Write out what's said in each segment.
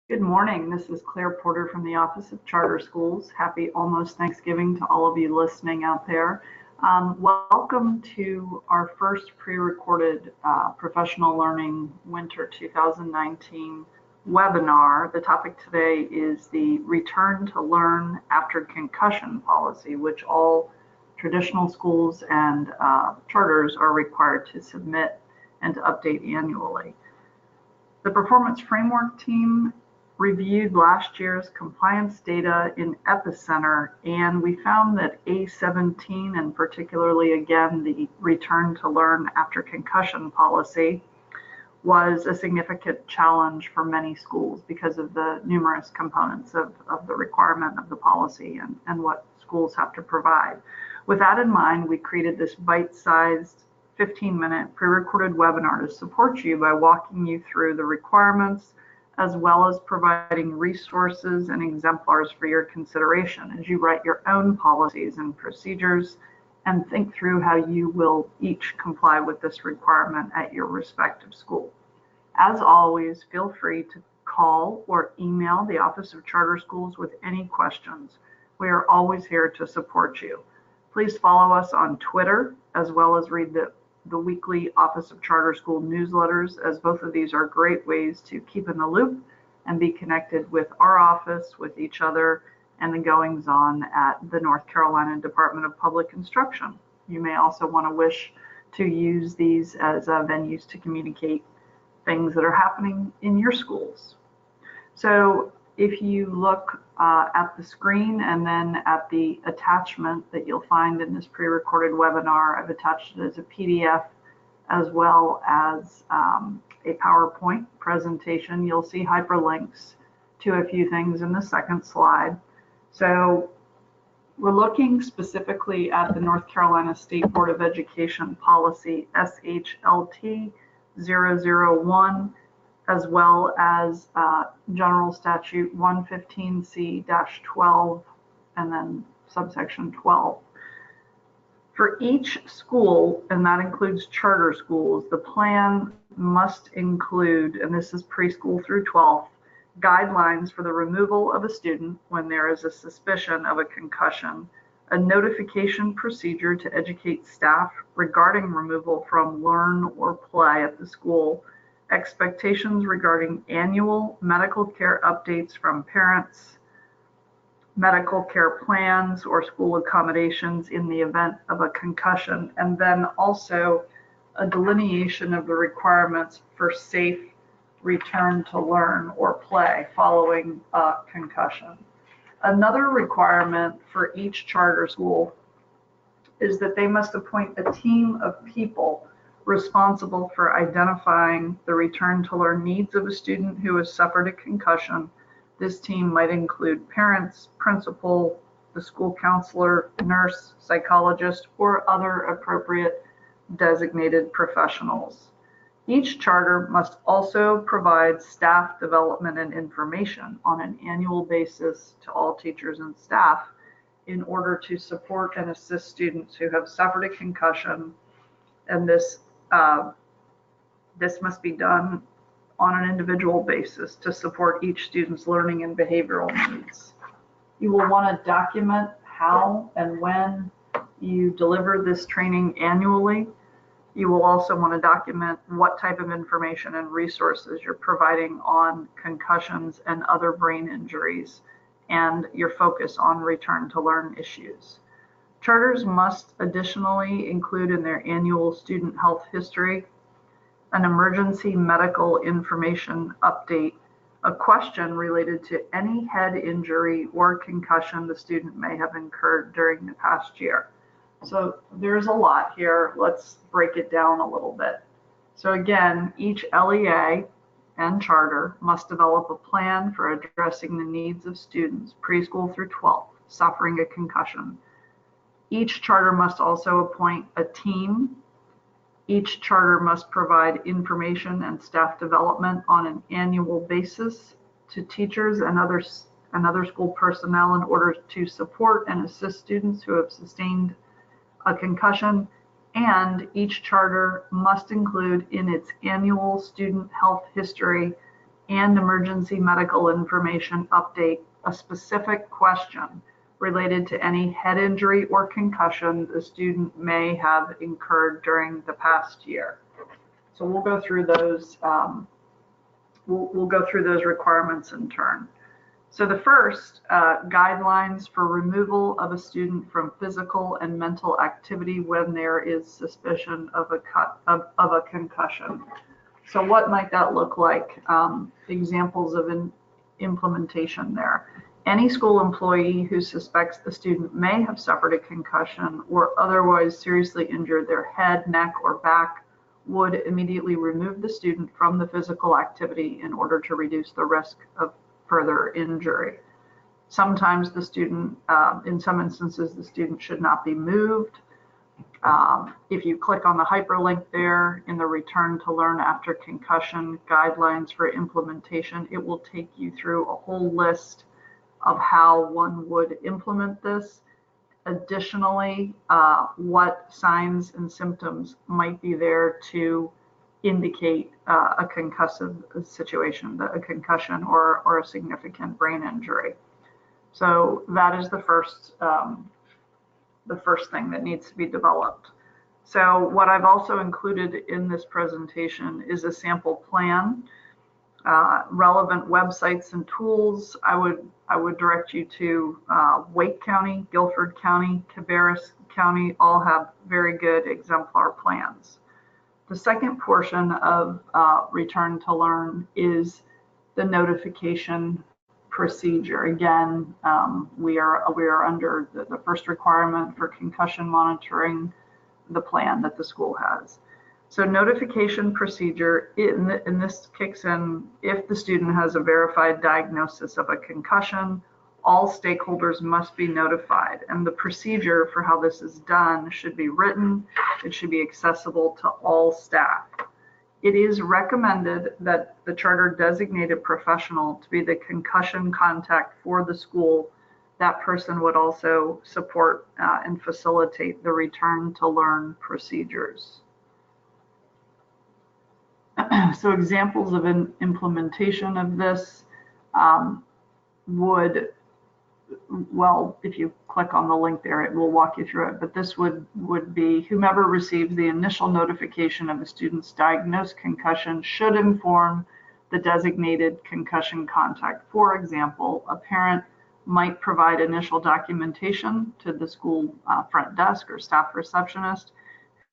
Good morning. This is Claire Porter from the Office of Charter Schools. Happy almost Thanksgiving to all of you listening out there. Welcome to our first pre-recorded Professional Learning Winter 2019 webinar. The topic today is the Return to Learn After Concussion policy, which all traditional schools and charters are required to submit and to update annually. The Performance Framework team reviewed last year's compliance data in Epicenter, and we found that A17, and particularly again the Return to Learn After Concussion policy, was a significant challenge for many schools because of the numerous components of the requirement of the policy and what schools have to provide. With that in mind, we created this bite-sized 15-minute pre-recorded webinar to support you by walking you through the requirements as well as providing resources and exemplars for your consideration as you write your own policies and procedures and think through how you will each comply with this requirement at your respective school. As always, feel free to call or email the Office of Charter Schools with any questions. We are always here to support you. Please follow us on Twitter as well as read the weekly Office of Charter School newsletters, as both of these are great ways to keep in the loop and be connected with our office, with each other, and the goings-on at the North Carolina Department of Public Instruction. You may also want to wish to use these as venues to communicate things that are happening in your schools. So if you look at the screen and then at the attachment that you'll find in this pre-recorded webinar, I've attached it as a PDF as well as a PowerPoint presentation. You'll see hyperlinks to a few things in the second slide. So we're looking specifically at the North Carolina State Board of Education policy SHLT 001, as well as General Statute 115C-12 and then subsection 12. For each school, and that includes charter schools, the plan must include, and this is preschool through 12th, guidelines for the removal of a student when there is a suspicion of a concussion, a notification procedure to educate staff regarding removal from learn or play at the school, expectations regarding annual medical care updates from parents, medical care plans or school accommodations in the event of a concussion, and then also a delineation of the requirements for safe return to learn or play following a concussion. Another requirement for each charter school is that they must appoint a team of people responsible for identifying the return to learn needs of a student who has suffered a concussion. This team might include parents, principal, the school counselor, nurse, psychologist, or other appropriate designated professionals. Each charter must also provide staff development and information on an annual basis to all teachers and staff in order to support and assist students who have suffered a concussion, and this must be done on an individual basis to support each student's learning and behavioral needs. You will want to document how and when you deliver this training annually. You will also want to document what type of information and resources you're providing on concussions and other brain injuries and your focus on return to learn issues. Charters must additionally include in their annual student health history an emergency medical information update, a question related to any head injury or concussion the student may have incurred during the past year. So there's a lot here. Let's break it down a little bit. So again, each LEA and charter must develop a plan for addressing the needs of students preschool through 12th suffering a concussion. Each charter must also appoint a team. Each charter must provide information and staff development on an annual basis to teachers and other school personnel in order to support and assist students who have sustained a concussion, and each charter must include in its annual student health history and emergency medical information update a specific question related to any head injury or concussion the student may have incurred during the past year. So we'll go through those. We'll go through those requirements in turn. So the first, guidelines for removal of a student from physical and mental activity when there is suspicion of a concussion. So what might that look like? Examples of implementation there. Any school employee who suspects the student may have suffered a concussion or otherwise seriously injured their head, neck, or back would immediately remove the student from the physical activity in order to reduce the risk of further injury. Sometimes the student, in some instances, the student should not be moved. If you click on the hyperlink there in the Return to Learn After Concussion Guidelines for Implementation, it will take you through a whole list of how one would implement this. Additionally, what signs and symptoms might be there to indicate a concussive situation, a concussion or a significant brain injury. So that is the first thing that needs to be developed. So what I've also included in this presentation is a sample plan, relevant websites and tools. I would direct you to Wake County, Guilford County, Cabarrus County, all have very good exemplar plans. The second portion of Return to Learn is the notification procedure. Again, we are under the first requirement for concussion monitoring, the plan that the school has. So notification procedure, and this kicks in if the student has a verified diagnosis of a concussion, all stakeholders must be notified. And the procedure for how this is done should be written. It should be accessible to all staff. It is recommended that the charter designated professional to be the concussion contact for the school. That person would also support and facilitate the Return to Learn procedures. So examples of an implementation of this would, well, if you click on the link there, it will walk you through it, but this would be whomever receives the initial notification of a student's diagnosed concussion should inform the designated concussion contact. For example, a parent might provide initial documentation to the school front desk or staff receptionist,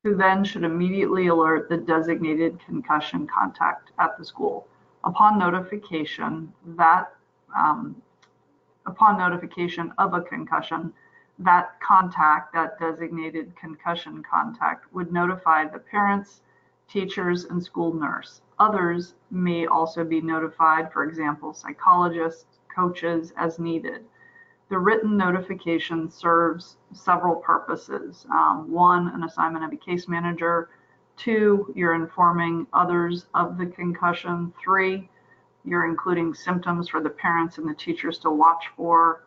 who then should immediately alert the designated concussion contact at the school. Upon notification of a concussion, that contact, that designated concussion contact, would notify the parents, teachers, and school nurse. Others may also be notified, for example, psychologists, coaches, as needed. The written notification serves several purposes. One, an assignment of a case manager. Two, you're informing others of the concussion. Three, you're including symptoms for the parents and the teachers to watch for.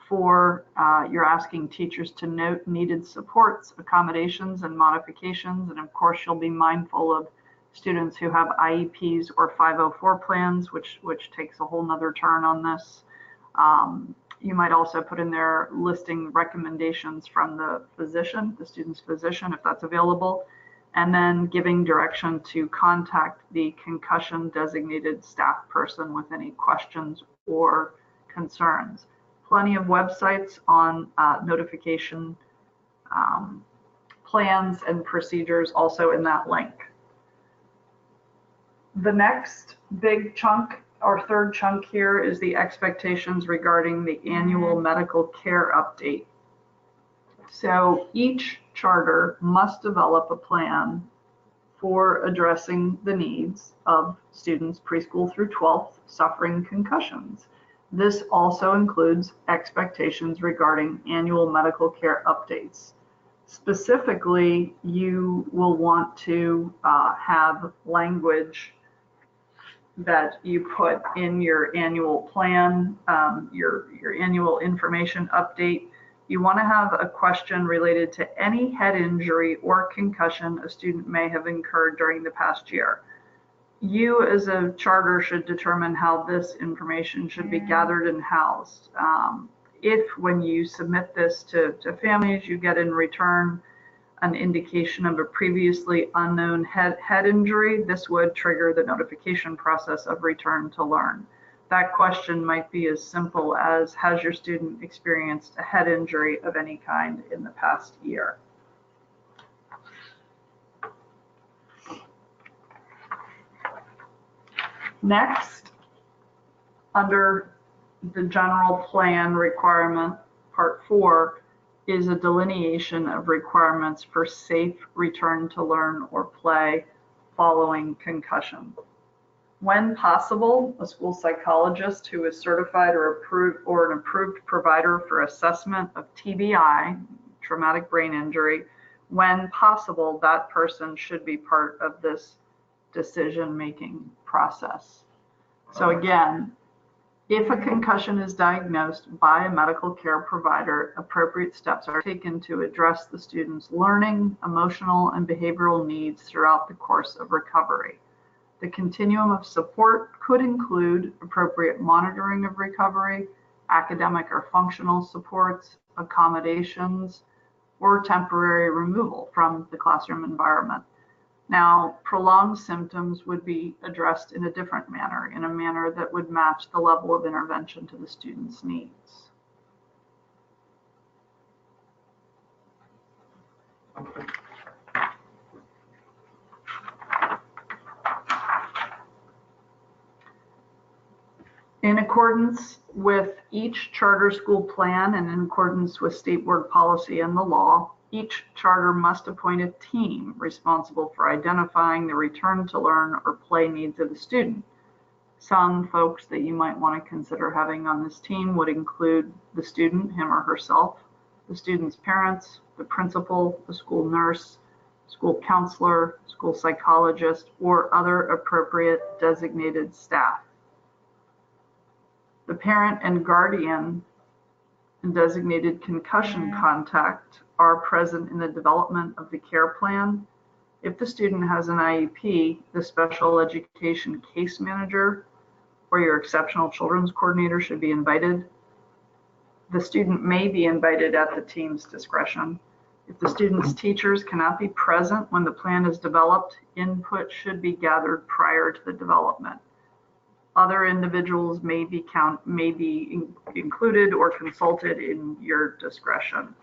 Four, you're asking teachers to note needed supports, accommodations, and modifications. And of course, you'll be mindful of students who have IEPs or 504 plans, which takes a whole nother turn on this. You might also put in there listing recommendations from the physician, the student's physician, if that's available, and then giving direction to contact the concussion designated staff person with any questions or concerns. Plenty of websites on notification plans and procedures also in that link. The next big chunk, our third chunk here, is the expectations regarding the annual medical care update. So each charter must develop a plan for addressing the needs of students preschool through 12th suffering concussions. This also includes expectations regarding annual medical care updates. Specifically, you will want to have language that you put in your annual plan, your annual information update. You want to have a question related to any head injury or concussion a student may have incurred during the past year. You as a charter should determine how this information should be gathered and housed. If when you submit this to families, you get in return an indication of a previously unknown head injury, this would trigger the notification process of return to learn. That question might be as simple as, has your student experienced a head injury of any kind in the past year? Next, under the general plan requirement, part 4, is a delineation of requirements for safe return to learn or play following concussion. When possible, a school psychologist who is certified or an approved provider for assessment of TBI, traumatic brain injury, when possible, that person should be part of this decision-making process. So again, if a concussion is diagnosed by a medical care provider, appropriate steps are taken to address the student's learning, emotional, and behavioral needs throughout the course of recovery. The continuum of support could include appropriate monitoring of recovery, academic or functional supports, accommodations, or temporary removal from the classroom environment. Now, prolonged symptoms would be addressed in a different manner, in a manner that would match the level of intervention to the student's needs. In accordance with each charter school plan and in accordance with state board policy and the law, each charter must appoint a team responsible for identifying the return to learn or play needs of the student. Some folks that you might want to consider having on this team would include the student, him or herself, the student's parents, the principal, the school nurse, school counselor, school psychologist, or other appropriate designated staff. The parent and guardian and designated concussion contact are present in the development of the care plan. If the student has an IEP, the special education case manager or your exceptional children's coordinator should be invited. The student may be invited at the team's discretion. If the student's teachers cannot be present when the plan is developed, input should be gathered prior to the development. Other individuals may be included or consulted in your discretion.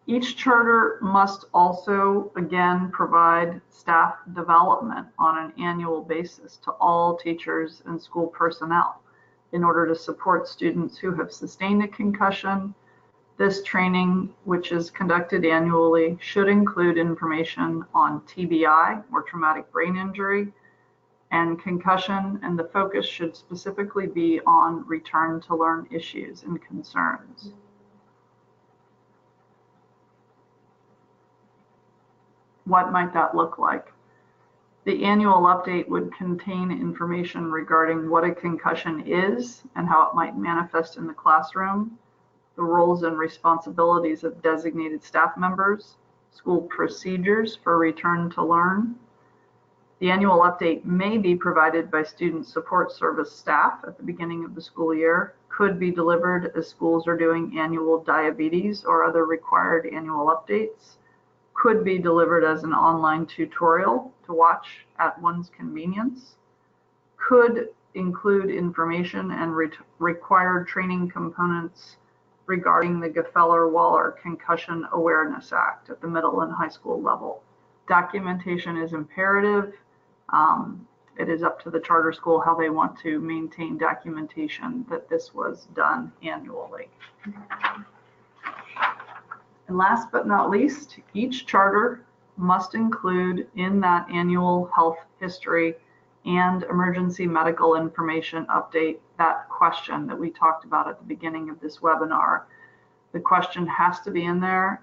Each charter must also, again, provide staff development on an annual basis to all teachers and school personnel in order to support students who have sustained a concussion. This training, which is conducted annually, should include information on TBI, or traumatic brain injury, and concussion, and the focus should specifically be on return to learn issues and concerns. What might that look like? The annual update would contain information regarding what a concussion is and how it might manifest in the classroom, the roles and responsibilities of designated staff members, school procedures for return to learn. The annual update may be provided by student support service staff at the beginning of the school year, could be delivered as schools are doing annual diabetes or other required annual updates, could be delivered as an online tutorial to watch at one's convenience, could include information and required training components regarding the Gefeller-Waller Concussion Awareness Act at the middle and high school level. Documentation is imperative. It is up to the charter school how they want to maintain documentation that this was done annually. And last but not least, each charter must include in that annual health history and emergency medical information update that question that we talked about at the beginning of this webinar. The question has to be in there,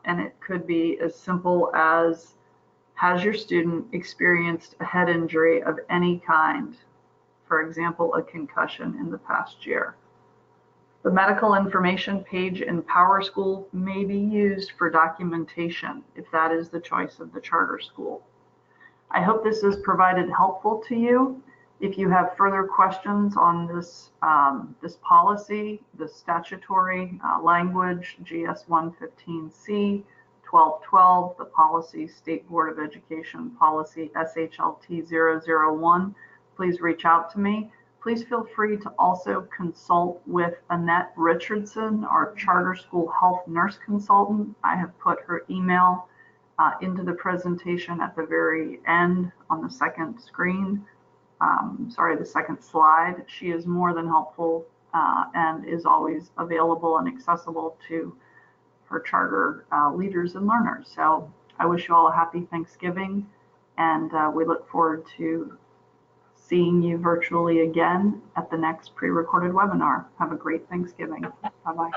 and it could be as simple as, has your student experienced a head injury of any kind? For example, a concussion in the past year. The medical information page in PowerSchool may be used for documentation if that is the choice of the charter school. I hope this has provided helpful to you. If you have further questions on this, this policy, the statutory language, GS 115C, 1212, the policy, State Board of Education policy, SHLT 001, please reach out to me. Please feel free to also consult with Annette Richardson, our charter school health nurse consultant. I have put her email into the presentation at the very end on the second screen. The second slide. She is more than helpful and is always available and accessible to her charter leaders and learners. So I wish you all a happy Thanksgiving, and we look forward to seeing you virtually again at the next pre-recorded webinar. Have a great Thanksgiving. Bye-bye.